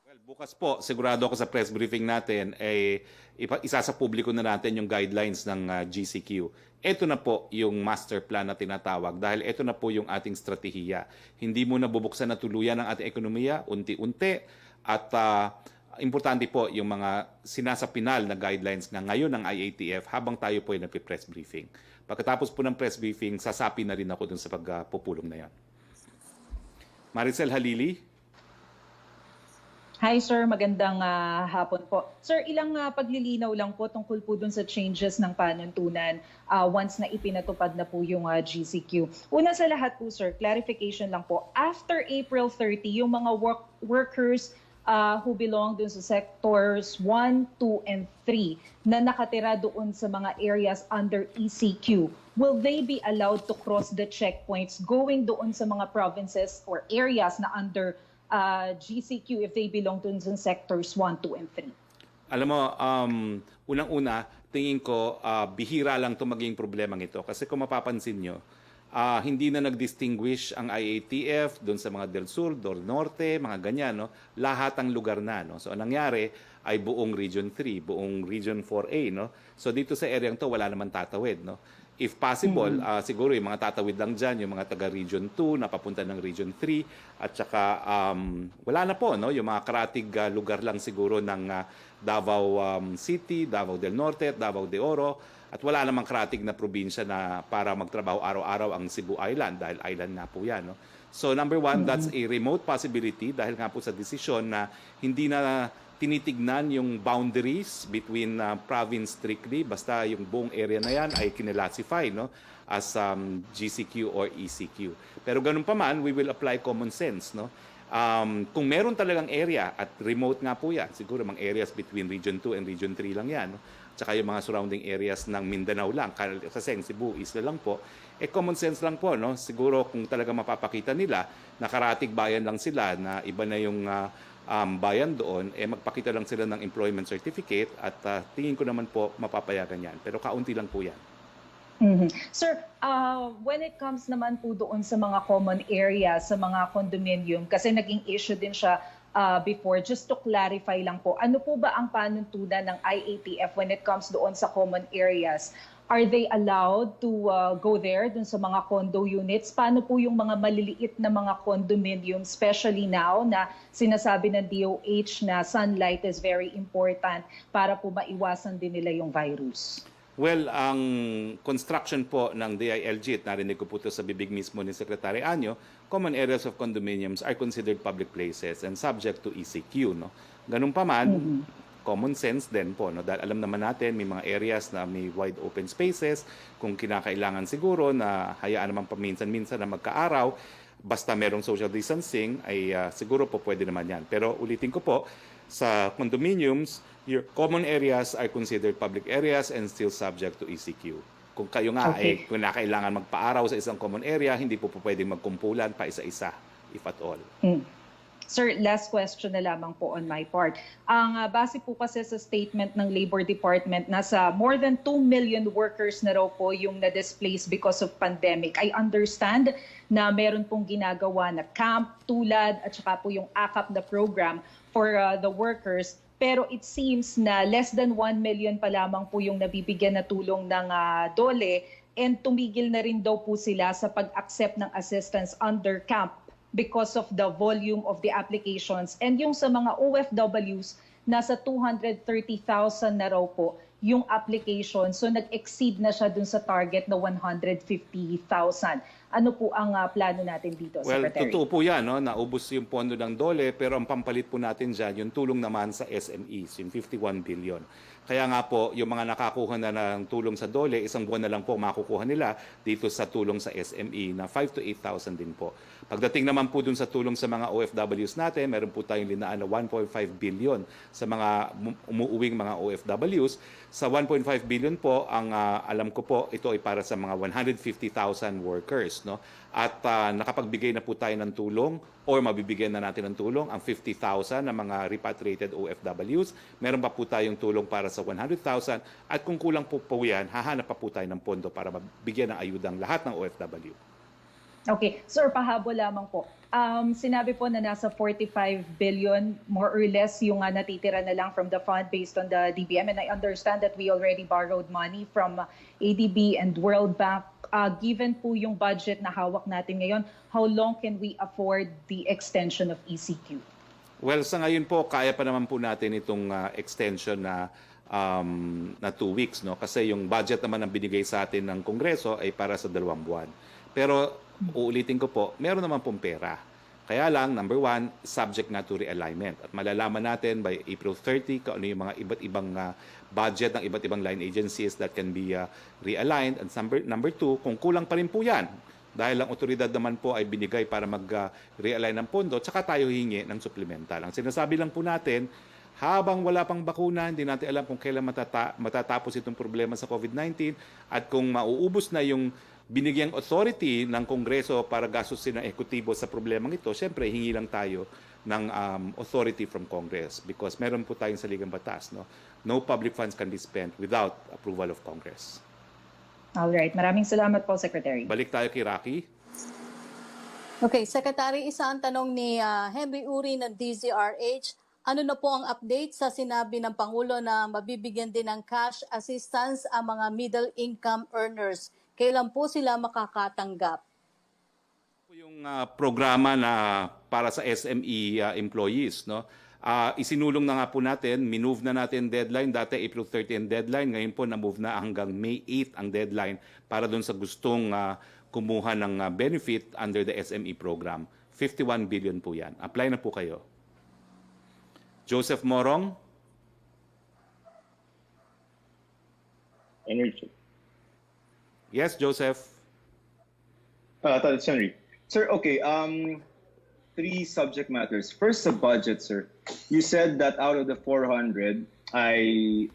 Well, bukas po, sigurado ako sa press briefing natin, isa sa publiko na natin yung guidelines ng GCQ. Ito na po yung master plan na tinatawag dahil ito na po yung ating strategiya. Hindi muna bubuksan na tuluyan ang ating ekonomiya, unti-unti, at importante po yung mga sinasapinal na guidelines na ngayon ng IATF habang tayo po ay nagpe-press briefing. Pagkatapos po ng press briefing, sasapi na rin ako dun sa pagpupulong na yan. Maricel Halili. Hi sir, magandang hapon po. Sir, ilang paglilinaw lang po tungkol po dun sa changes ng panuntunan once na ipinatupad na po yung GCQ. Una sa lahat po sir, clarification lang po. After April 30, yung mga workers who belong dun sa sectors 1, 2, and 3 na nakatira doon sa mga areas under ECQ, will they be allowed to cross the checkpoints going doon sa mga provinces or areas na under GCQ if they belong to the sectors 1, 2, and 3? Alam mo, unang-una, tingin ko bihira lang ito maging problemang ito. Kasi kung mapapansin nyo, hindi na nag-distinguish ang IATF doon sa mga Del Sur, Del Norte, mga ganyan. No? Lahat ang lugar na. No? So, ang nangyari ay buong Region 3, buong Region 4A. No? So, dito sa area to wala naman tatawid. No? If possible, siguro yung mga tatawid lang dyan, yung mga taga-Region 2 na papunta ng Region 3, at saka wala na po, no? Yung mga karatig lugar lang siguro ng Davao City, Davao del Norte, Davao de Oro, at wala namang karatig na probinsya na para magtrabaho araw-araw ang Cebu Island, dahil island na po yan. No? So number one, that's a remote possibility dahil nga po sa desisyon na hindi na tinitignan yung boundaries between province strictly, basta yung buong area na yan ay kinelassify, no, as GCQ or ECQ. Pero ganun pa man, we will apply common sense. No? Kung meron talagang area, at remote nga po yan, siguro mga areas between Region 2 and Region 3 lang yan, no? Tsaka yung mga surrounding areas ng Mindanao lang, kasi Cebu, Isla lang po, common sense lang po. No? Siguro kung talaga mapapakita nila, nakaratig bayan lang sila, na iba na yung bayan doon, magpakita lang sila ng employment certificate at tingin ko naman po mapapayagan yan. Pero kaunti lang po yan. Sir, when it comes naman po doon sa mga common areas, sa mga condominium, kasi naging issue din siya before, just to clarify lang po, ano po ba ang panuntunan ng IATF when it comes doon sa common areas? Are they allowed to go there dun sa mga condo units? Paano po yung mga maliliit na mga condominium, especially now na sinasabi ng DOH na sunlight is very important para po maiwasan din nila yung virus? Well, ang construction po ng DILG, at narinig ko po ito sa bibig mismo ni Secretary Anyo, common areas of condominiums are considered public places and subject to ECQ. No? Ganun pa man, common sense din po. No? Dahil alam naman natin, may mga areas na may wide open spaces, kung kinakailangan siguro na hayaan naman paminsan-minsan na magkaaraw, basta merong social distancing, ay siguro po pwede naman yan. Pero ulitin ko po, sa condominiums, your common areas are considered public areas and still subject to ECQ. Kung kayo nga ay kung kailangan magpaaraw sa isang common area, hindi po pwedeng magkumpulan pa isa-isa, if at all. Sir, last question na lamang po on my part. Ang base po kasi sa statement ng Labor Department, nasa more than 2 million workers na raw po yung na-displace because of pandemic. I understand na meron pong ginagawa na camp, tulad, at saka po yung AKAP na program for the workers. Pero it seems na less than 1 million pa lamang po yung nabibigyan na tulong ng DOLE, and tumigil na rin daw po sila sa pag-accept ng assistance under camp because of the volume of the applications. And yung sa mga OFWs, nasa 230,000 na raw po yung application. So nag-exceed na siya dun sa target na 150,000. Ano po ang plano natin dito, Secretary? Well, totoo po yan. No? Naubos yung pondo ng DOLE, pero ang pampalit po natin dyan, yung tulong naman sa SMEs, yung 51 billion. Kaya nga po, yung mga nakakuha na ng tulong sa DOLE, isang buwan na lang po makukuha nila dito sa tulong sa SME na 5 to 8,000 din po. Pagdating naman po dun sa tulong sa mga OFWs natin, meron po tayong linaan na 1.5 billion sa mga umuuwing mga OFWs. Sa 1.5 billion po, ang alam ko po, ito ay para sa mga 150,000 workers. No? At nakapagbigay na po tayo ng tulong or mabibigyan na natin ng tulong ang 50,000 na mga repatriated OFWs. Meron pa po tayong tulong para sa 100,000 at kung kulang po yan, hahanap pa po tayo ng pondo para mabigyan ng ayudang lahat ng OFW. Okay, sir, pahabol lamang po. Sinabi po na nasa 45 billion, more or less, yung natitira na lang from the fund based on the DBM. And I understand that we already borrowed money from ADB and World Bank. Given po yung budget na hawak natin ngayon, how long can we afford the extension of ECQ? Well, sa ngayon po, kaya pa naman po natin itong extension na 2 weeks. No? Kasi yung budget naman ang binigay sa atin ng Kongreso ay para sa 2 buwan. Pero uulitin ko po, meron naman pong pera. Kaya lang, number 1, subject na to realignment. At malalaman natin by April 30 kung ano yung mga iba't ibang budget ng iba't ibang line agencies that can be realigned. And number 2, kung kulang pa rin po yan, dahil ang otoridad naman po ay binigay para mag-realign ng pondo, tsaka tayo hingi ng supplemental. Ang sinasabi lang po natin, habang wala pang bakuna, hindi natin alam kung kailan matatapos itong problema sa COVID-19 at kung mauubos na yung binigyang authority ng Kongreso para gastusin ng ekutibo sa problemang ito, siyempre hingi lang tayo ng authority from Congress because meron po tayong saligang batas. No public funds can be spent without approval of Congress. All right. Maraming salamat po, Secretary. Balik tayo kay Roque. Okay, Secretary, isa ang tanong ni Henry Uri ng DZRH. Ano na po ang update sa sinabi ng Pangulo na mabibigyan din ng cash assistance ang mga middle income earners? Kailan po sila makakatanggap? Yung programa na para sa SME employees, no? Isinulong na nga po natin, minove na natin deadline, dati April 30 ang deadline, ngayon po na-move na hanggang May 8 ang deadline para doon sa gustong kumuha ng benefit under the SME program. 51 billion po yan. Apply na po kayo. Joseph Morong? Energy. Yes, Joseph. It's Henry. Sir, okay, 3 subject matters. First, the budget, sir. You said that out of the 400, ay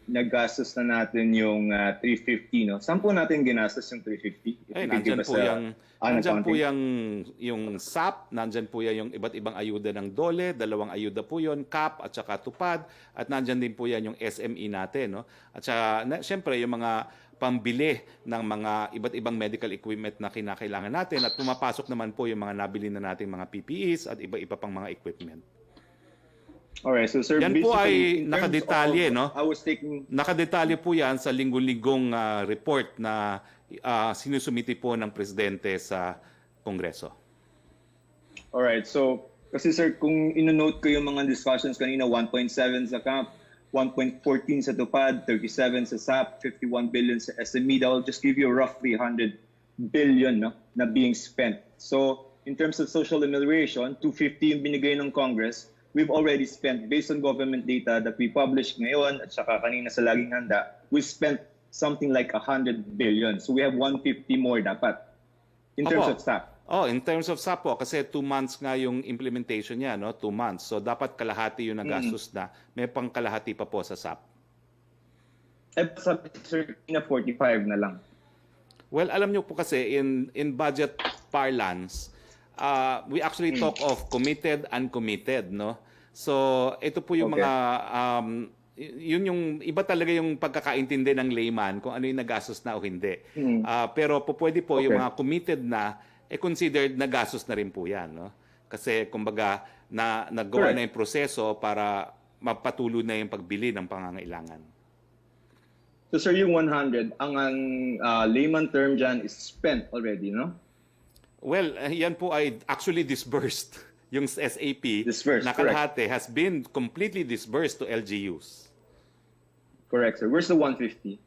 nagastos na natin yung 350, no? Saan po natin ginastos yung 350? Ay, nandyan po yung SAP, nandyan po yan yung iba't ibang ayuda ng DOLE, 2 ayuda po yon, CAP at saka TUPAD, at nandyan din po yan yung SME natin, no? At saka, syempre, yung mga pambili ng mga iba't ibang medical equipment na kinakailangan natin at pumapasok naman po yung mga nabili na nating mga PPEs at iba-iba pang mga equipment. Alright, so sir, yan po ay nakadetalye, no? I was taking... Nakadetalye po yan sa linggo-linggong report na sinusumiti po ng Presidente sa Kongreso. Alright, so kasi sir, kung ino-note ko yung mga discussions kanina, 1.7 sa CAP, 1.14 sa TUPAD, 37 sa SAP, 51 billion sa SME, that will just give you roughly 100 billion, no, na being spent. So, in terms of social amelioration, 250 yung binigay ng Congress, we've already spent, based on government data that we published ngayon, at saka kanina sa Laging Handa, we spent something like 100 billion. So, we have 150 more dapat, in terms of SAP. In terms of SAP po, kasi 2 months nga yung implementation niya, no? 2 months. So, dapat kalahati yung nagastos na. May pang kalahati pa po sa SAP. Sabi, sir, 45 na lang. Well, alam niyo po kasi, in budget parlance, we actually talk of committed, uncommitted, no? So, ito po yung mga... yun yung iba talaga yung pagkakaintindi ng layman kung ano yung nagastos na o hindi. Pero po pwede po yung mga committed na considered na gastos na rin po yan. No? Kasi kumbaga nagawa na yung proseso para mapatuloy na yung pagbili ng pangangailangan. So sir, yung 100, ang layman term dyan is spent already, no? Well, yan po ay actually disbursed. Yung SAP na kalahati has been completely disbursed to LGUs. Correct, sir. Where's the 150?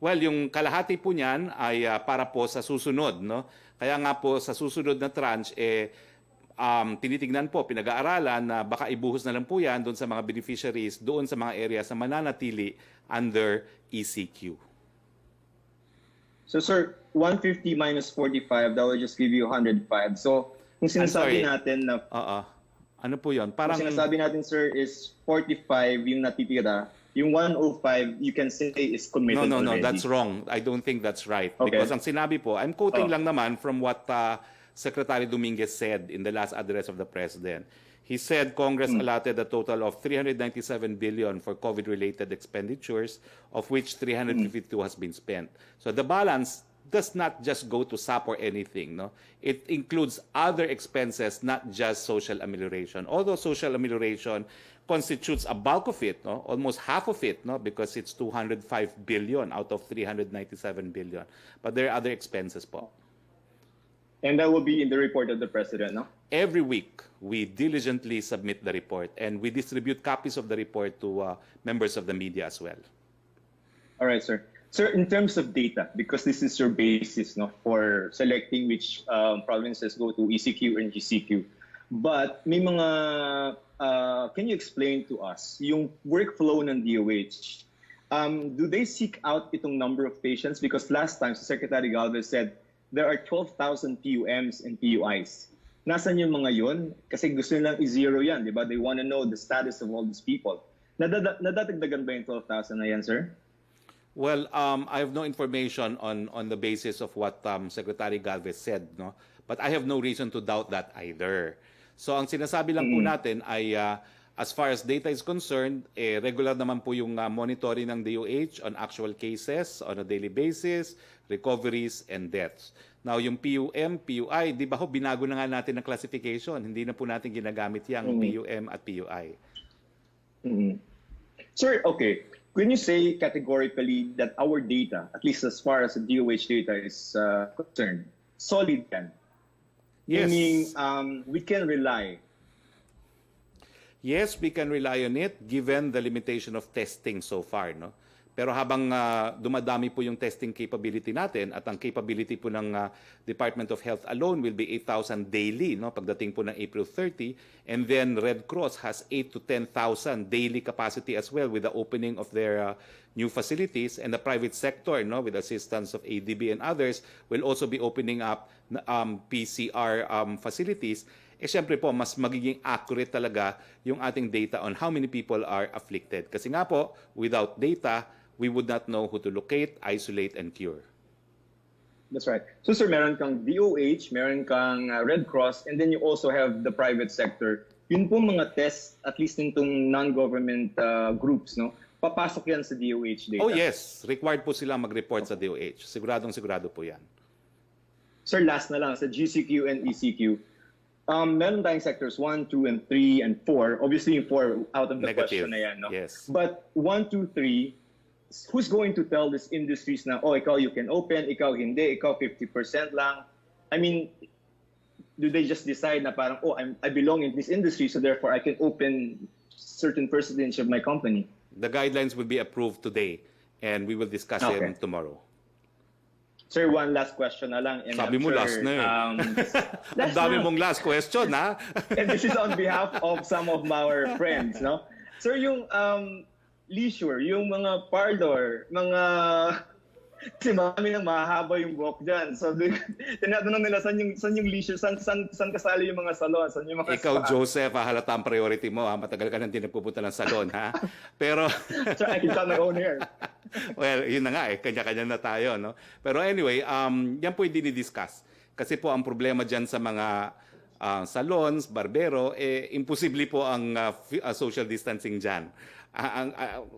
Well, yung kalahati po niyan ay para po sa susunod, no? Kaya nga po sa susunod na tranche tinitignan po, pinag-aaralan na baka ibuhos na lang po yan doon sa mga beneficiaries, doon sa mga areas na mananatili under ECQ. So sir, 150 minus 45, that will just give you 105. So kung sinasabi natin na... Ano po yun? Parang... Kung sinasabi natin, sir, is 45 yung natitira. Yung 105, you can say is committed No, already. that's wrong. I don't think that's right. Okay. Because ang sinabi po, I'm quoting lang naman from what Secretary Dominguez said in the last address of the President. He said Congress allotted a total of 397 billion for COVID-related expenditures, of which 352 has been spent. So the balance does not just go to SAP or anything. No, it includes other expenses, not just social amelioration. Although social amelioration constitutes a bulk of it, no, almost half of it, no, because it's 205 billion out of 397 billion. But there are other expenses po. And that will be in the report of the President, no? Every week, we diligently submit the report, and we distribute copies of the report to members of the media as well. All right, sir. Sir, in terms of data, because this is your basis, no, for selecting which provinces go to ECQ and GCQ, but may mga, can you explain to us yung workflow ng DOH? Do they seek out itong number of patients? Because last time, Secretary Galvez said there are 12,000 PUMs and PUIs. Nasaan yung mga yun? Kasi gusto nilang i-zero yan, di ba? They want to know the status of all these people. Nadadagdagan ba yung 12,000 na yan, sir? Well, I have no information on the basis of what Secretary Galvez said, no? But I have no reason to doubt that either. So ang sinasabi lang po natin ay as far as data is concerned, regular naman po yung monitoring ng DOH on actual cases on a daily basis, recoveries, and deaths. Now, yung PUM, PUI, di ba ho, binago na nga natin ang classification. Hindi na po natin ginagamit yung PUM at PUI. Sir, okay. When you say categorically that our data, at least as far as the DOH data is concerned, solid yan? Yes. Meaning we can rely. Yes, we can rely on it given the limitation of testing so far, no? Pero habang dumadami po yung testing capability natin at ang capability po ng Department of Health alone will be 8,000 daily, no, pagdating po ng April 30, and then Red Cross has 8 to 10,000 daily capacity as well with the opening of their new facilities, and the private sector, no, with assistance of ADB and others will also be opening up PCR facilities. Siyempre po, mas magiging accurate talaga yung ating data on how many people are afflicted. Kasi nga po, without data, we would not know who to locate, isolate, and cure. That's right. So sir, meron kang DOH, meron kang Red Cross, and then you also have the private sector. Yun po mga tests, at least nitong non-government groups, no? Papasok yan sa DOH data. Oh yes, required po sila mag-report sa DOH. Sigurado po yan. Sir, last na lang, sa GCQ and ECQ, meron tayong sectors 1, 2, and 3, and 4. Obviously, yung 4 out of the Negative. question na yan, no? Yes. But 1, 2, 3, who's going to tell these industries na, oh, ikaw you can open, ikaw hindi, ikaw 50% lang? I mean, do they just decide na parang, oh, I belong in this industry, so therefore I can open certain percentage of my company? The guidelines will be approved today, and we will discuss them tomorrow. Sir, one last question na lang. And Sabi mo last na eh. Ang dami mong last question, ha? And this is on behalf of some of our friends, no? Sir, yung leisure, yung mga parlor, mga... Kasi marami nang mahaba yung buhok dyan. So, tinatanong nila, saan yung leisure? Saan kasali yung mga salon? Saan yung mga Ikaw, spa? Joseph, halata ang priority mo. Ha? Matagal ka nang di nagpupunta ng salon, ha? Pero... Sir, I can cut my own hair. Well, yun na nga eh. Kanya-kanya na tayo, no? Pero anyway, yan po yung dinidiscuss. Kasi po ang problema dyan sa mga salons, barbero, imposible po ang social distancing dyan.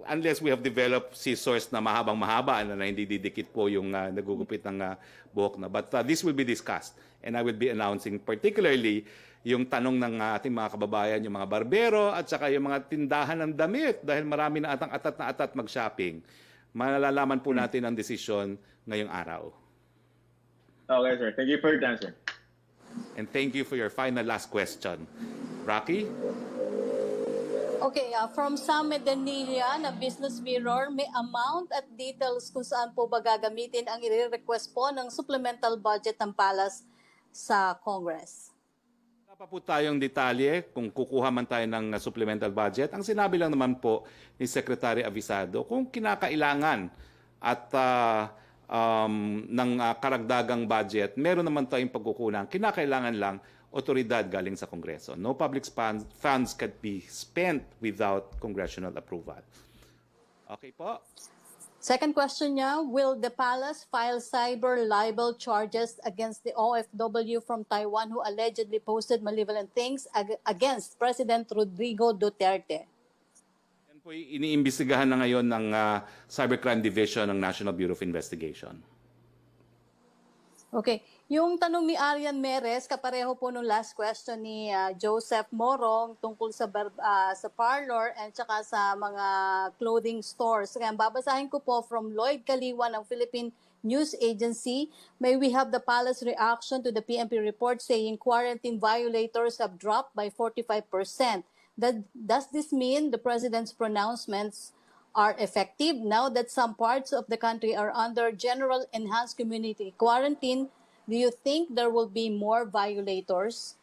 Unless we have developed scissors na mahabang-mahaba na hindi didikit po yung nagugupit ng buhok na. But this will be discussed, and I will be announcing particularly yung tanong ng ating mga kababayan, yung mga barbero at saka yung mga tindahan ng damit dahil marami na atang atat na atat mag-shopping. Malalaman po natin ang desisyon ngayong araw. Okay, sir. Thank you for your time, sir. And thank you for your final last question. Rocky? Okay, from Sam Medanilla na Business Mirror, may amount at details kung saan po ba gagamitin ang i-request po ng supplemental budget ng Palace sa Congress. Wala pa po tayong detalye kung kukuha man tayo ng supplemental budget. Ang sinabi lang naman po ni Secretary Avisado, kung kinakailangan at ng karagdagang budget, meron naman tayong pagkukunan. Kinakailangan lang otoridad galing sa Kongreso. No public funds can be spent without congressional approval. Okay po. Second question niya, will the palace file cyber libel charges against the OFW from Taiwan who allegedly posted malevolent things against President Rodrigo Duterte? Yan po iniimbestigahan na ngayon ng Cybercrime Division ng National Bureau of Investigation. Okay. Yung tanong ni Arian Meres, kapareho po nung last question ni Joseph Morong tungkol sa parlor and saka sa mga clothing stores. Kaya babasahin ko po from Lloyd Kaliwa ng Philippine News Agency. May we have the palace reaction to the PNP report saying quarantine violators have dropped by 45%. Does this mean the president's pronouncements are effective now that some parts of the country are under general enhanced community quarantine? Do you think there will be more violators?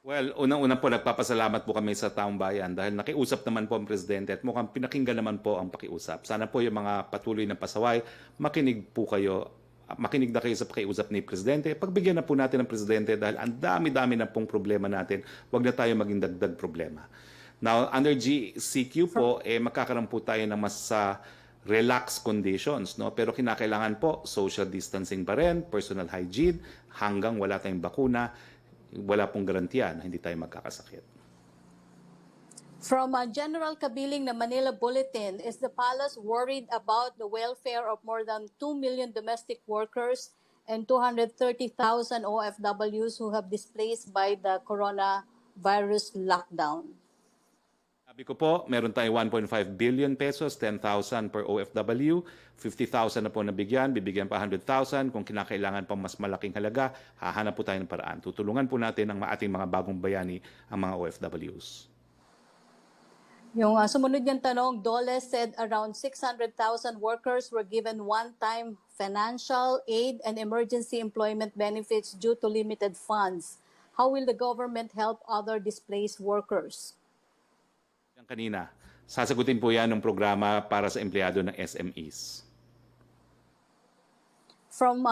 Well, unang-una po nagpapasalamat po kami sa taong bayan dahil nakiusap naman po ang presidente at mukhang pinakinggan naman po ang pakiusap. Sana po yung mga patuloy na pasaway, makinig na kayo sa pakiusap ni presidente. Pagbigyan na po natin ng presidente dahil ang dami-dami na pong problema natin. Huwag na tayo maging dagdag problema. Now, under GCQ po, magkakaroon po tayo ng mas relaxed conditions, no? Pero kinakailangan po social distancing pa rin, personal hygiene, hanggang wala tayong bakuna, wala pong garantiya na hindi tayo magkakasakit. From General Kabiling na Manila Bulletin, is the palace worried about the welfare of more than 2 million domestic workers and 230,000 OFWs who have displaced by the coronavirus lockdown? Sabi ko po, meron tayong 1.5 billion pesos, 10,000 per OFW, 50,000 na po nabigyan, bibigyan pa 100,000. Kung kinakailangan pa mas malaking halaga, hahanap po tayo ng paraan. Tutulungan po natin ang ating mga bagong bayani, ang mga OFWs. Yung sumunod niyang tanong, Dole said around 600,000 workers were given one-time financial aid and emergency employment benefits due to limited funds. How will the government help other displaced workers? Kanina, sasagutin po yan ng programa para sa empleyado ng SMEs. From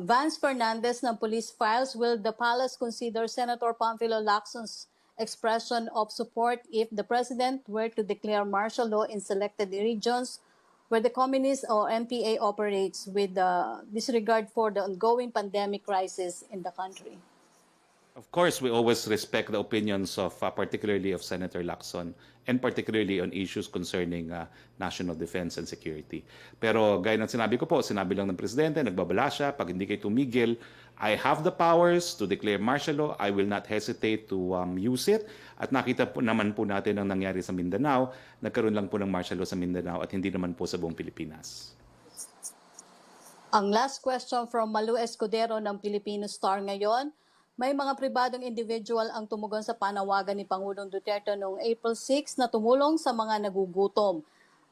Vance Fernandez ng Police Files, will the palace consider Senator Panfilo Lacson's expression of support if the president were to declare martial law in selected regions where the communist or MPA operates with disregard for the ongoing pandemic crisis in the country? Of course, we always respect the opinions of particularly of Senator Lacson and particularly on issues concerning national defense and security. Pero gaya ng sinabi ko po, sinabi lang ng presidente, nagbabala siya, pag hindi kayo tumigil, I have the powers to declare martial law. I will not hesitate to use it. At nakita po naman po natin ang nangyari sa Mindanao. Nagkaroon lang po ng martial law sa Mindanao at hindi naman po sa buong Pilipinas. Ang last question from Malu Escudero ng Filipino Star ngayon. May mga pribadong individual ang tumugon sa panawagan ni Pangulong Duterte noong April 6 na tumulong sa mga nagugutom.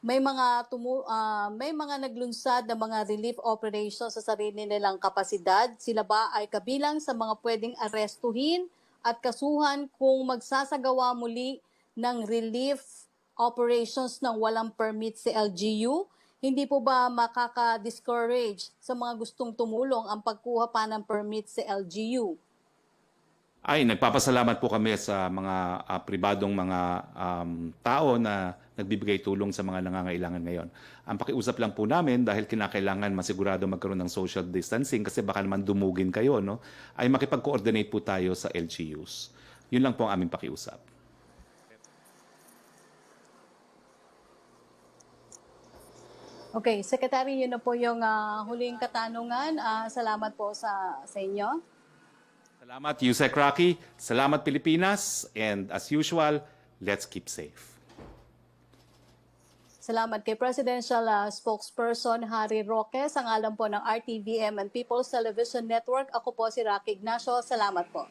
May mga naglunsad ng mga relief operations sa sarili nilang kapasidad. Sila ba ay kabilang sa mga pwedeng arestuhin at kasuhan kung magsasagawa muli ng relief operations ng walang permit si LGU? Hindi po ba makaka-discourage sa mga gustong tumulong ang pagkuha pa ng permit si LGU? Ay, nagpapasalamat po kami sa mga pribadong mga tao na nagbibigay tulong sa mga nangangailangan ngayon. Ang pakiusap lang po namin dahil kinakailangan masigurado magkaroon ng social distancing kasi baka naman dumugin kayo, no? Ay makipag-coordinate po tayo sa LGUs. Yun lang po ang aming pakiusap. Okay, Secretary, yun na po yung huling katanungan. Salamat po sa inyo. Salamat, Yusek Roque. Salamat, Pilipinas. And as usual, let's keep safe. Salamat kay Presidential Spokesperson Harry Roque. Sa ngalan po ng RTVM and People's Television Network, ako po si Roque Ignacio. Salamat po.